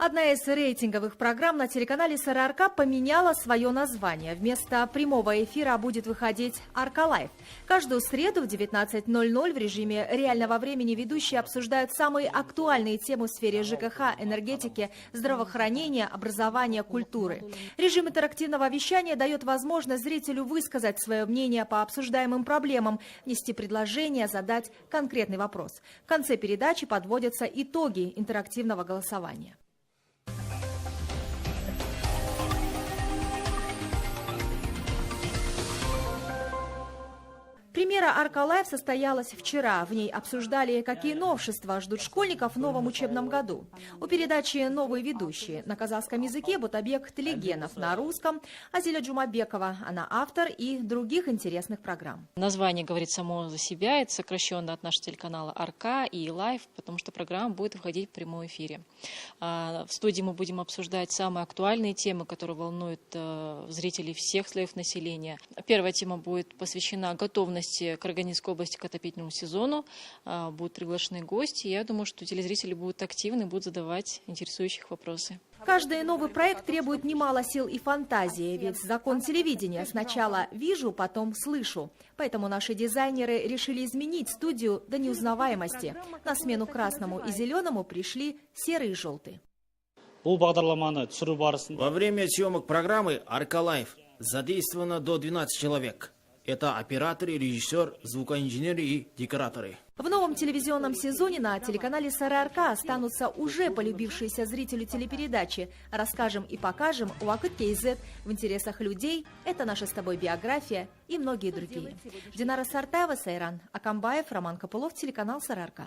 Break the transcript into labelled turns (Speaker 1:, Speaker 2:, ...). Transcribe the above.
Speaker 1: Одна из рейтинговых программ на телеканале СРРК поменяла свое название. Вместо прямого эфира будет выходить «Арка Лайв». Каждую среду в 19:00 в режиме реального времени ведущие обсуждают самые актуальные темы в сфере ЖКХ, энергетики, здравоохранения, образования, культуры. Режим интерактивного вещания дает возможность зрителю высказать свое мнение по обсуждаемым проблемам, внести предложение, задать конкретный вопрос. В конце передачи подводятся итоги интерактивного голосования. Премьера «Арка Лайв» состоялась вчера. В ней обсуждали, какие новшества ждут школьников в новом учебном году. У передачи новые ведущие. На казахском языке Бутабек Телегенов, на русском Азиля Джумабекова. Она автор и других интересных программ.
Speaker 2: Название говорит само за себя. Это сокращенно от нашего телеканала «Арка» и «Лайв», потому что программа будет выходить в прямом эфире. В студии мы будем обсуждать самые актуальные темы, которые волнуют зрителей всех слоев населения. Первая тема будет посвящена готовности Караганинской области к отопительному сезону. Будут приглашены гости. Я думаю, что телезрители будут активны, будут задавать интересующих вопросы.
Speaker 1: Каждый новый проект требует немало сил и фантазии, ведь закон телевидения: сначала вижу, потом слышу. Поэтому наши дизайнеры решили изменить студию до неузнаваемости. На смену красному и зеленому пришли серый и желтый.
Speaker 3: Во время съемок программы «Арка Лайв» задействовано до 12 человек. Это операторы, режиссер, звукоинженеры и декораторы.
Speaker 1: В новом телевизионном сезоне на телеканале СРРК останутся уже полюбившиеся зрителю телепередачи. Расскажем и покажем Уакыт КЗ, в интересах людей, это наша с тобой биография и многие другие. Динара Сартаева, Сайран Акамбаев, Роман Копылов, телеканал СРРК.